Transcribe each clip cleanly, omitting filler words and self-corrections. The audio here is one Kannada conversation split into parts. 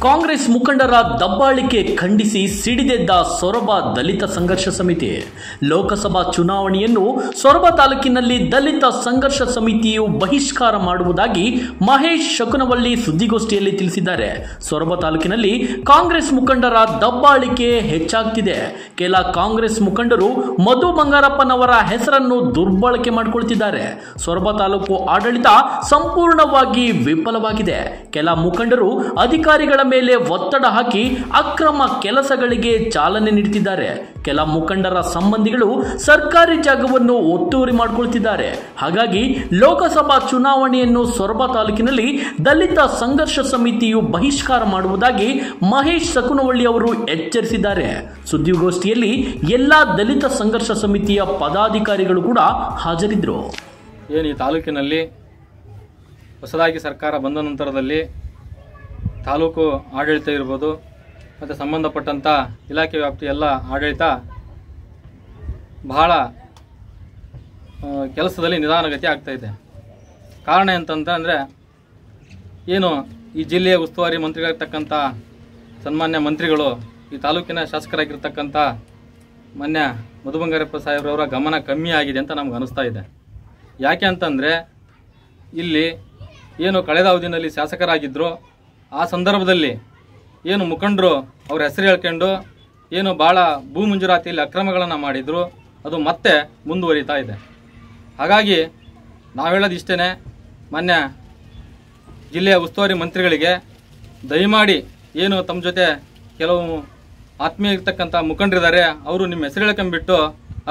ಕಾಂಗ್ರೆಸ್ ಮುಖಂಡರ ದಬ್ಬಾಳಿಕೆ ಖಂಡಿಸಿ ಸಿಡಿದೆದ್ದ ಸೊರಬ ದಲಿತ ಸಂಘರ್ಷ ಸಮಿತಿ. ಲೋಕಸಭಾ ಚುನಾವಣೆಯನ್ನು ಸೊರಬ ತಾಲೂಕಿನಲ್ಲಿ ದಲಿತ ಸಂಘರ್ಷ ಸಮಿತಿಯು ಬಹಿಷ್ಕಾರ ಮಾಡುವುದಾಗಿ ಮಹೇಶ್ ಶಕುನವಳ್ಳಿ ಸುದ್ದಿಗೋಷ್ಠಿಯಲ್ಲಿ ತಿಳಿಸಿದ್ದಾರೆ. ಸೊರಬ ತಾಲೂಕಿನಲ್ಲಿ ಕಾಂಗ್ರೆಸ್ ಮುಖಂಡರ ದಬ್ಬಾಳಿಕೆ ಹೆಚ್ಚಾಗ್ತಿದೆ. ಕೆಲ ಕಾಂಗ್ರೆಸ್ ಮುಖಂಡರು ಮಧು ಬಂಗಾರಪ್ಪನವರ ಹೆಸರನ್ನು ದುರ್ಬಳಕೆ ಮಾಡಿಕೊಳ್ತಿದ್ದಾರೆ. ಸೊರಬ ತಾಲೂಕು ಆಡಳಿತ ಸಂಪೂರ್ಣವಾಗಿ ವಿಫಲವಾಗಿದೆ. ಕೆಲ ಮುಖಂಡರು ಅಧಿಕಾರಿಗಳ ಮೇಲೆ ಒತ್ತಡ ಹಾಕಿ ಅಕ್ರಮ ಕೆಲಸಗಳಿಗೆ ಚಾಲನೆ ನೀಡುತ್ತಿದ್ದಾರೆ. ಕೆಲ ಮುಖಂಡರ ಸಂಬಂಧಿಗಳು ಸರ್ಕಾರಿ ಜಾಗವನ್ನು ಒತ್ತುವರಿ ಮಾಡಿಕೊಳ್ತಿದ್ದಾರೆ. ಹಾಗಾಗಿ ಲೋಕಸಭಾ ಚುನಾವಣೆಯನ್ನು ಸೊರಬ ತಾಲೂಕಿನಲ್ಲಿ ದಲಿತ ಸಂಘರ್ಷ ಸಮಿತಿಯು ಬಹಿಷ್ಕಾರ ಮಾಡುವುದಾಗಿ ಮಹೇಶ್ ಶಕುನವಳ್ಳಿ ಅವರು ಎಚ್ಚರಿಸಿದ್ದಾರೆ. ಸುದ್ದಿಗೋಷ್ಠಿಯಲ್ಲಿ ಎಲ್ಲಾ ದಲಿತ ಸಂಘರ್ಷ ಸಮಿತಿಯ ಪದಾಧಿಕಾರಿಗಳು ಕೂಡ ಹಾಜರಿದ್ದರು. ಏನು ಈ ತಾಲೂಕಿನಲ್ಲಿ ಹೊಸದಾಗಿ ಸರ್ಕಾರ ಬಂದ ನಂತರದಲ್ಲಿ ತಾಲೂಕು ಆಡಳಿತ ಇರ್ಬೋದು ಮತ್ತು ಸಂಬಂಧಪಟ್ಟಂಥ ಇಲಾಖೆ ವ್ಯಾಪ್ತಿಯ ಎಲ್ಲ ಆಡಳಿತ ಬಹಳ ಕೆಲಸದಲ್ಲಿ ನಿಧಾನಗತಿ ಆಗ್ತಾಯಿದೆ. ಕಾರಣ ಎಂತಂದರೆ ಏನು ಈ ಜಿಲ್ಲೆಯ ಉಸ್ತುವಾರಿ ಮಂತ್ರಿಗಳಿರ್ತಕ್ಕಂಥ ಸನ್ಮಾನ್ಯ ಮಂತ್ರಿಗಳು ಈ ತಾಲೂಕಿನ ಶಾಸಕರಾಗಿರ್ತಕ್ಕಂಥ ಮಾನ್ಯ ಮಧು ಬಂಗಾರಪ್ಪ ಸಾಹೇಬ್ರವರ ಗಮನ ಕಮ್ಮಿ ಆಗಿದೆ ಅಂತ ನಮ್ಗೆ ಅನಿಸ್ತಾ ಇದೆ. ಯಾಕೆ ಅಂತಂದರೆ ಇಲ್ಲಿ ಏನು ಕಳೆದ ಅವಧಿಯಲ್ಲಿ ಶಾಸಕರಾಗಿದ್ದರು ಆ ಸಂದರ್ಭದಲ್ಲಿ ಏನು ಮುಖಂಡರು ಅವ್ರ ಹೆಸರು ಹೇಳ್ಕೊಂಡು ಏನು ಭಾಳ ಭೂ ಮಂಜೂರಾತಿಯಲ್ಲಿ ಅಕ್ರಮಗಳನ್ನು ಮಾಡಿದರು, ಅದು ಮತ್ತೆ ಮುಂದುವರಿತಾ ಇದೆ. ಹಾಗಾಗಿ ನಾವು ಹೇಳೋದು ಇಷ್ಟೇ, ಮಾನ್ಯ ಜಿಲ್ಲೆಯ ಉಸ್ತುವಾರಿ ಮಂತ್ರಿಗಳಿಗೆ ದಯಮಾಡಿ ಏನು ತಮ್ಮ ಜೊತೆ ಕೆಲವು ಆತ್ಮೀಯ ಇರ್ತಕ್ಕಂಥ ಮುಖಂಡರಿದ್ದಾರೆ, ಅವರು ನಿಮ್ಮ ಹೆಸರು ಹೇಳ್ಕೊಂಡ್ಬಿಟ್ಟು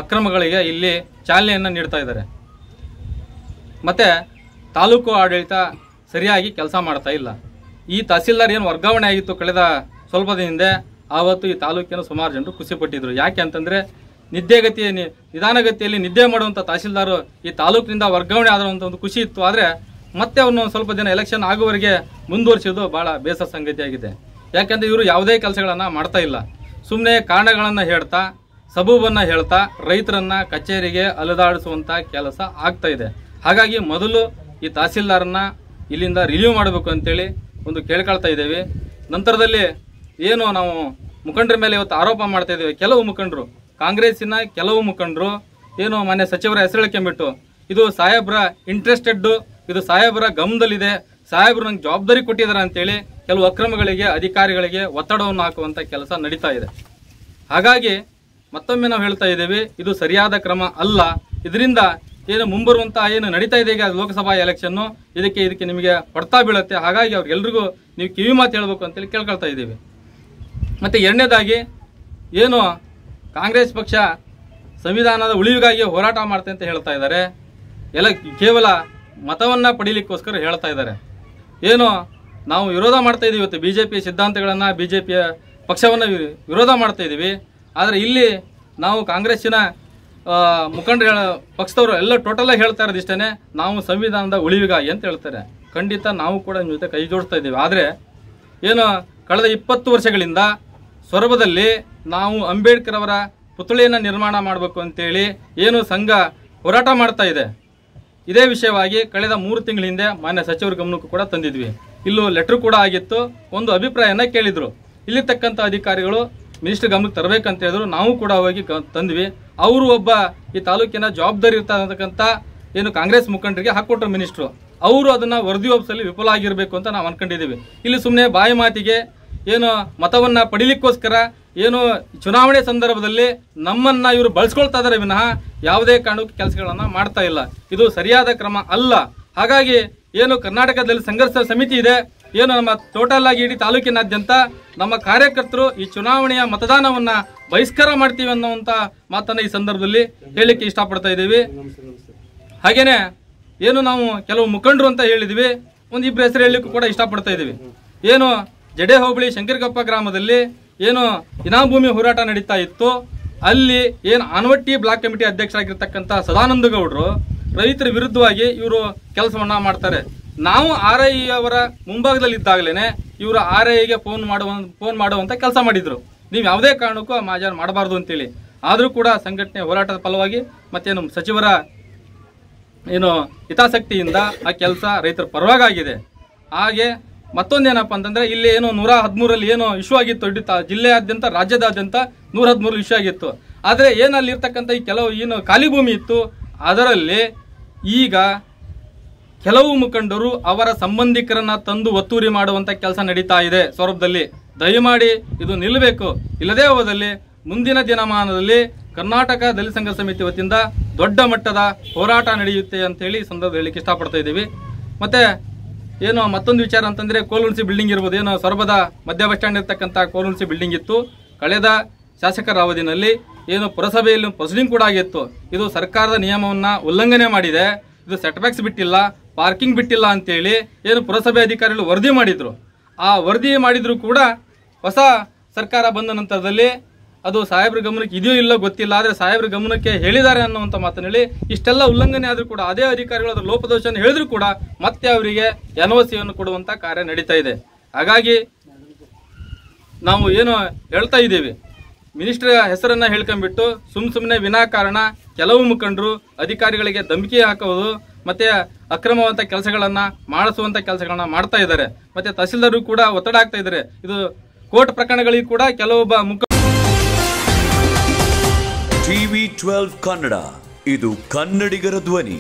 ಅಕ್ರಮಗಳಿಗೆ ಇಲ್ಲಿ ಚಾಲನೆಯನ್ನು ನೀಡ್ತಾ ಇದ್ದಾರೆ. ಮತ್ತು ತಾಲೂಕು ಆಡಳಿತ ಸರಿಯಾಗಿ ಕೆಲಸ ಮಾಡ್ತಾ ಇಲ್ಲ. ಈ ತಹಸೀಲ್ದಾರ್ ಏನು ವರ್ಗಾವಣೆ ಆಗಿತ್ತು ಕಳೆದ ಸ್ವಲ್ಪ ದಿನದಿಂದ, ಆವತ್ತು ಈ ತಾಲೂಕಿನ ಸುಮಾರು ಜನರು ಖುಷಿಪಟ್ಟಿದ್ರು. ಯಾಕೆ ಅಂತಂದರೆ ನಿಧಾನಗತಿಯಲ್ಲಿ ನಿದ್ದೆ ಮಾಡುವಂಥ ತಹಸೀಲ್ದಾರು ಈ ತಾಲೂಕಿನಿಂದ ವರ್ಗಾವಣೆ ಆದಂಥ ಒಂದು ಖುಷಿ ಇತ್ತು. ಆದರೆ ಮತ್ತೆ ಅವನು ಸ್ವಲ್ಪ ದಿನ ಎಲೆಕ್ಷನ್ ಆಗುವವರೆಗೆ ಮುಂದುವರಿಸೋದು ಭಾಳ ಬೇಸರ ಸಂಗತಿಯಾಗಿದೆ. ಯಾಕೆಂದರೆ ಇವರು ಯಾವುದೇ ಕೆಲಸಗಳನ್ನು ಮಾಡ್ತಾ ಇಲ್ಲ. ಸುಮ್ಮನೆ ಕಾರಣಗಳನ್ನು ಹೇಳ್ತಾ ಸಬೂಬನ್ನು ಹೇಳ್ತಾ ರೈತರನ್ನು ಕಚೇರಿಗೆ ಅಲೆದಾಡಿಸುವಂಥ ಕೆಲಸ ಆಗ್ತಾ ಇದೆ. ಹಾಗಾಗಿ ಮೊದಲು ಈ ತಹಸೀಲ್ದಾರನ್ನ ಇಲ್ಲಿಂದ ರಿಲೀವ್ ಮಾಡಬೇಕು ಅಂತೇಳಿ ಒಂದು ಕೇಳ್ಕೊಳ್ತಾ ಇದ್ದೇವೆ. ನಂತರದಲ್ಲಿ ಏನು ನಾವು ಮುಖಂಡರ ಮೇಲೆ ಇವತ್ತು ಆರೋಪ ಮಾಡ್ತಾ ಇದ್ದೇವೆ, ಕೆಲವು ಮುಖಂಡರು ಕಾಂಗ್ರೆಸ್ಸಿನ ಕೆಲವು ಮುಖಂಡರು ಏನು ಮಾನ್ಯ ಸಚಿವರ ಹೆಸರು ಹೇಳ್ಕೊಂಡ್ಬಿಟ್ಟು ಇದು ಸಾಹೇಬ್ರ ಇಂಟ್ರೆಸ್ಟೆಡ್, ಇದು ಸಾಹೇಬ್ರ ಗಮನದಲ್ಲಿದೆ, ಸಾಹೇಬ್ರು ನಂಗೆ ಜವಾಬ್ದಾರಿ ಕೊಟ್ಟಿದ್ದಾರೆ ಅಂತೇಳಿ ಕೆಲವು ಅಕ್ರಮಗಳಿಗೆ ಅಧಿಕಾರಿಗಳಿಗೆ ಒತ್ತಡವನ್ನು ಹಾಕುವಂಥ ಕೆಲಸ ನಡೀತಾ ಇದೆ. ಹಾಗಾಗಿ ಮತ್ತೊಮ್ಮೆ ನಾವು ಹೇಳ್ತಾ ಇದ್ದೇವೆ, ಇದು ಸರಿಯಾದ ಕ್ರಮ ಅಲ್ಲ. ಇದರಿಂದ ಏನು ಮುಂಬರುವಂಥ ಏನು ನಡೀತಾ ಇದೆ ಈಗ ಲೋಕಸಭಾ ಎಲೆಕ್ಷನ್ನು, ಇದಕ್ಕೆ ನಿಮಗೆ ಹೊಡ್ತಾ ಬೀಳುತ್ತೆ. ಹಾಗಾಗಿ ಅವ್ರಿಗೆಲ್ರಿಗೂ ನೀವು ಕಿವಿ ಮಾತು ಹೇಳಬೇಕು ಅಂತೇಳಿ ಕೇಳ್ಕೊಳ್ತಾ ಇದ್ದೀವಿ. ಮತ್ತು ಎರಡನೇದಾಗಿ ಏನು ಕಾಂಗ್ರೆಸ್ ಪಕ್ಷ ಸಂವಿಧಾನದ ಉಳಿವಿಗಾಗಿ ಹೋರಾಟ ಮಾಡ್ತೆ ಅಂತ ಹೇಳ್ತಾ ಇದ್ದಾರೆ, ಎಲ್ಲ ಕೇವಲ ಮತವನ್ನು ಪಡೀಲಿಕ್ಕೋಸ್ಕರ ಹೇಳ್ತಾ ಇದ್ದಾರೆ. ಏನು ನಾವು ವಿರೋಧ ಮಾಡ್ತಾ ಇದ್ದೀವಿ, ಇವತ್ತು BJP ಸಿದ್ಧಾಂತಗಳನ್ನು BJP ಪಕ್ಷವನ್ನು ವಿರೋಧ ಮಾಡ್ತಾ ಇದ್ದೀವಿ. ಆದರೆ ಇಲ್ಲಿ ನಾವು ಕಾಂಗ್ರೆಸ್ಸಿನ ಮುಖಂಡರ ಪಕ್ಷದವರು ಎಲ್ಲ ಟೋಟಲಾಗಿ ಹೇಳ್ತಾ ಇರೋದು ಇಷ್ಟೇ, ನಾವು ಸಂವಿಧಾನದ ಉಳಿವಿಗಾಗಿ ಅಂತ ಹೇಳ್ತಾರೆ. ಖಂಡಿತ ನಾವು ಕೂಡ ನಿಮ್ಮ ಜೊತೆ ಕೈ ಜೋಡಿಸ್ತಾ ಇದ್ದೀವಿ. ಆದರೆ ಏನು ಕಳೆದ 20 ವರ್ಷಗಳಿಂದ ಸೊರಬದಲ್ಲಿ ನಾವು ಅಂಬೇಡ್ಕರ್ ಅವರ ಪುತ್ಥಳಿಯನ್ನು ನಿರ್ಮಾಣ ಮಾಡಬೇಕು ಅಂತೇಳಿ ಏನು ಸಂಘ ಹೋರಾಟ ಮಾಡ್ತಾ ಇದೆ. ಇದೇ ವಿಷಯವಾಗಿ ಕಳೆದ 3 ತಿಂಗಳ ಹಿಂದೆ ಮಾನ್ಯ ಸಚಿವರ ಗಮನಕ್ಕೂ ಕೂಡ ತಂದಿದ್ವಿ. ಇಲ್ಲೂ ಲೆಟ್ರ್ ಕೂಡ ಆಗಿತ್ತು, ಒಂದು ಅಭಿಪ್ರಾಯನ ಕೇಳಿದ್ರು. ಇಲ್ಲಿರ್ತಕ್ಕಂಥ ಅಧಿಕಾರಿಗಳು ಮಿನಿಸ್ಟರ್ ಗಮನಕ್ಕೆ ತರಬೇಕಂತ ಹೇಳಿದ್ರು. ನಾವು ಕೂಡ ಹೋಗಿ ತಂದ್ವಿ. ಅವರು ಒಬ್ಬ ಈ ತಾಲೂಕಿನ ಜವಾಬ್ದಾರಿ ಇರ್ತಕ್ಕಂಥ ಏನು ಕಾಂಗ್ರೆಸ್ ಮುಖಂಡರಿಗೆ ಹಾಕೊಟ್ರು ಮಿನಿಸ್ಟ್ರು. ಅವರು ಅದನ್ನು ವರದಿ ಒಪ್ಪಿಸಲಿ ವಿಫಲ ಆಗಿರಬೇಕು ಅಂತ ನಾವು ಅನ್ಕೊಂಡಿದ್ದೀವಿ. ಇಲ್ಲಿ ಸುಮ್ಮನೆ ಬಾಯಿ ಮಾತಿಗೆ ಏನು ಮತವನ್ನು ಪಡಿಲಿಕ್ಕೋಸ್ಕರ ಏನು ಚುನಾವಣೆ ಸಂದರ್ಭದಲ್ಲಿ ನಮ್ಮನ್ನು ಇವರು ಬಳಸ್ಕೊಳ್ತಾ ಇದ್ದಾರೆ ವಿನಃ ಯಾವುದೇ ಕಾರಣಕ್ಕೂ ಕೆಲಸಗಳನ್ನು ಮಾಡ್ತಾ ಇಲ್ಲ. ಇದು ಸರಿಯಾದ ಕ್ರಮ ಅಲ್ಲ. ಹಾಗಾಗಿ ಏನು ಕರ್ನಾಟಕದಲ್ಲಿ ಸಂಘರ್ಷ ಸಮಿತಿ ಇದೆ, ಏನು ನಮ್ಮ ಟೋಟಲ್ ಆಗಿ ಇಡೀ ತಾಲೂಕಿನಾದ್ಯಂತ ನಮ್ಮ ಕಾರ್ಯಕರ್ತರು ಈ ಚುನಾವಣೆಯ ಮತದಾನವನ್ನು ಬಹಿಷ್ಕಾರ ಮಾಡ್ತೀವಿ ಅನ್ನುವಂಥ ಮಾತನ್ನು ಈ ಸಂದರ್ಭದಲ್ಲಿ ಹೇಳಲಿಕ್ಕೆ ಇಷ್ಟಪಡ್ತಾ ಇದ್ದೀವಿ. ಹಾಗೇನೆ ಏನು ನಾವು ಕೆಲವು ಮುಖಂಡರು ಅಂತ ಹೇಳಿದ್ವಿ, ಒಂದಿಬ್ಬರು ಹೆಸರು ಹೇಳಲಿಕ್ಕೂ ಕೂಡ ಇಷ್ಟಪಡ್ತಾ ಇದ್ದೀವಿ. ಏನು ಜಡೆ ಹೋಬಳಿ ಶಂಕರಗಪ್ಪ ಗ್ರಾಮದಲ್ಲಿ ಏನು ಇನಾಮಭೂಮಿ ಹೋರಾಟ ನಡೀತಾ ಇತ್ತು, ಅಲ್ಲಿ ಏನು ಆನವಟ್ಟಿ ಬ್ಲಾಕ್ ಕಮಿಟಿ ಅಧ್ಯಕ್ಷರಾಗಿರ್ತಕ್ಕಂಥ ಸದಾನಂದ ಗೌಡರು ರೈತರ ವಿರುದ್ಧವಾಗಿ ಇವರು ಕೆಲಸವನ್ನ ಮಾಡ್ತಾರೆ. ನಾವು RI ಅವರ ಮುಂಭಾಗದಲ್ಲಿ ಇದ್ದಾಗಲೇ ಇವರು RIಗೆ ಫೋನ್ ಮಾಡುವಂತ ಕೆಲಸ ಮಾಡಿದ್ರು, ನೀವು ಯಾವುದೇ ಕಾರಣಕ್ಕೂ ಮಾಜಾರ್ ಮಾಡಬಾರ್ದು ಅಂತೇಳಿ. ಆದರೂ ಕೂಡ ಸಂಘಟನೆ ಹೋರಾಟದ ಫಲವಾಗಿ ಮತ್ತೇನು ಸಚಿವರ ಏನು ಹಿತಾಸಕ್ತಿಯಿಂದ ಆ ಕೆಲಸ ರೈತರ ಪರವಾಗಿದೆ. ಹಾಗೆ ಮತ್ತೊಂದೇನಪ್ಪ ಅಂತಂದ್ರೆ ಇಲ್ಲಿ ಏನು 113ರಲ್ಲಿ ಏನು ಇಶ್ಯೂ ಆಗಿತ್ತು ಇಡೀ ಜಿಲ್ಲೆಯಾದ್ಯಂತ ರಾಜ್ಯದಾದ್ಯಂತ 113 ಇಶ್ಯೂ ಆಗಿತ್ತು. ಆದರೆ ಏನಲ್ಲಿ ಇರ್ತಕ್ಕಂಥ ಈ ಕೆಲವು ಏನು ಖಾಲಿ ಭೂಮಿ ಇತ್ತು ಅದರಲ್ಲಿ ಈಗ ಕೆಲವು ಮುಖಂಡರು ಅವರ ಸಂಬಂಧಿಕರನ್ನ ತಂದು ಒತ್ತುವರಿ ಮಾಡುವಂತ ಕೆಲಸ ನಡೀತಾ ಇದೆ ಸೊರಬದಲ್ಲಿ. ದಯಮಾಡಿ ಇದು ನಿಲ್ಲಬೇಕು. ಇಲ್ಲದೇ ಹೋದಲ್ಲಿ ಮುಂದಿನ ದಿನಮಾನದಲ್ಲಿ ಕರ್ನಾಟಕ ದಲಿತ ಸಂಘರ್ಷ ಸಮಿತಿ ವತಿಯಿಂದ ದೊಡ್ಡ ಮಟ್ಟದ ಹೋರಾಟ ನಡೆಯುತ್ತೆ ಅಂತ ಹೇಳಿ ಈ ಸಂದರ್ಭದಲ್ಲಿ ಹೇಳಲಿಕ್ಕೆ ಇಷ್ಟಪಡ್ತಾ ಇದ್ದೀವಿ. ಮತ್ತೆ ಏನು ಮತ್ತೊಂದು ವಿಚಾರ ಅಂತಂದ್ರೆ ಕೋಲುನ್ಸಿ ಬಿಲ್ಡಿಂಗ್ ಇರ್ಬೋದು. ಏನು ಸೊರಬದ ಮಧ್ಯ ಬಸ್ ಸ್ಟ್ಯಾಂಡ್ ಇರ್ತಕ್ಕಂಥ ಕೋಲುನ್ಸಿ ಬಿಲ್ಡಿಂಗ್ ಇತ್ತು. ಕಳೆದ ಶಾಸಕರ ಅವಧಿನಲ್ಲಿ ಏನು ಪುರಸಭೆಯಲ್ಲಿ ಪ್ರೊಸೀಡಿಂಗ್ ಕೂಡ ಆಗಿತ್ತು. ಇದು ಸರ್ಕಾರದ ನಿಯಮವನ್ನ ಉಲ್ಲಂಘನೆ ಮಾಡಿದೆ, ಇದು ಸೆಟ್ಬ್ಯಾಕ್ಸ್ ಬಿಟ್ಟಿಲ್ಲ, ಪಾರ್ಕಿಂಗ್ ಬಿಟ್ಟಿಲ್ಲ ಅಂತೇಳಿ ಏನು ಪುರಸಭೆ ಅಧಿಕಾರಿಗಳು ವರದಿ ಮಾಡಿದ್ರು. ಆ ವರದಿ ಮಾಡಿದ್ರು ಕೂಡ ಹೊಸ ಸರ್ಕಾರ ಬಂದ ನಂತರದಲ್ಲಿ ಅದು ಸಾಹೇಬ್ರ ಗಮನಕ್ಕೆ ಇದೆಯೋ ಇಲ್ಲೋ ಗೊತ್ತಿಲ್ಲ, ಆದರೆ ಸಾಹೇಬ್ರ ಗಮನಕ್ಕೆ ಹೇಳಿದ್ದಾರೆ ಅನ್ನುವಂಥ ಮಾತನ್ನು ಹೇಳಿ ಇಷ್ಟೆಲ್ಲ ಉಲ್ಲಂಘನೆ ಆದರೂ ಕೂಡ ಅದೇ ಅಧಿಕಾರಿಗಳು ಅದರ ಲೋಪದೋಷವನ್ನು ಹೇಳಿದ್ರು ಕೂಡ ಮತ್ತೆ ಅವರಿಗೆ ಎನ್ಒಸಿಯನ್ನು ಕೊಡುವಂತ ಕಾರ್ಯ ನಡೀತಾ ಇದೆ. ಹಾಗಾಗಿ ನಾವು ಏನು ಹೇಳ್ತಾ ಇದ್ದೀವಿ, ಮಿನಿಸ್ಟರ್ ಹೆಸರನ್ನ ಹೇಳ್ಕೊಂಡ್ಬಿಟ್ಟು ಸುಮ್ಮನೆ ವಿನಾಕಾರಣ ಕೆಲವು ಮುಖಂಡರು ಅಧಿಕಾರಿಗಳಿಗೆ ಧಮಕಿ ಹಾಕೋದು ಮತ್ತೆ ಅಕ್ರಮವಂತ ಕೆಲಸಗಳನ್ನ ಮಾಡಿಸುವಂತ ಕೆಲಸಗಳನ್ನ ಮಾಡ್ತಾ ಇದ್ದಾರೆ. ಮತ್ತೆ ತಹಸೀಲ್ದಾರ್ ಕೂಡ ಒತ್ತಡ ಆಗ್ತಾ ಇದ್ದಾರೆ. ಇದು ಕೋರ್ಟ್ ಪ್ರಕರಣಗಳಿಗೆ ಕೂಡ ಕೆಲವೊಬ್ಬ TV12 ಕನ್ನಡ, ಇದು ಕನ್ನಡಿಗರ ಧ್ವನಿ.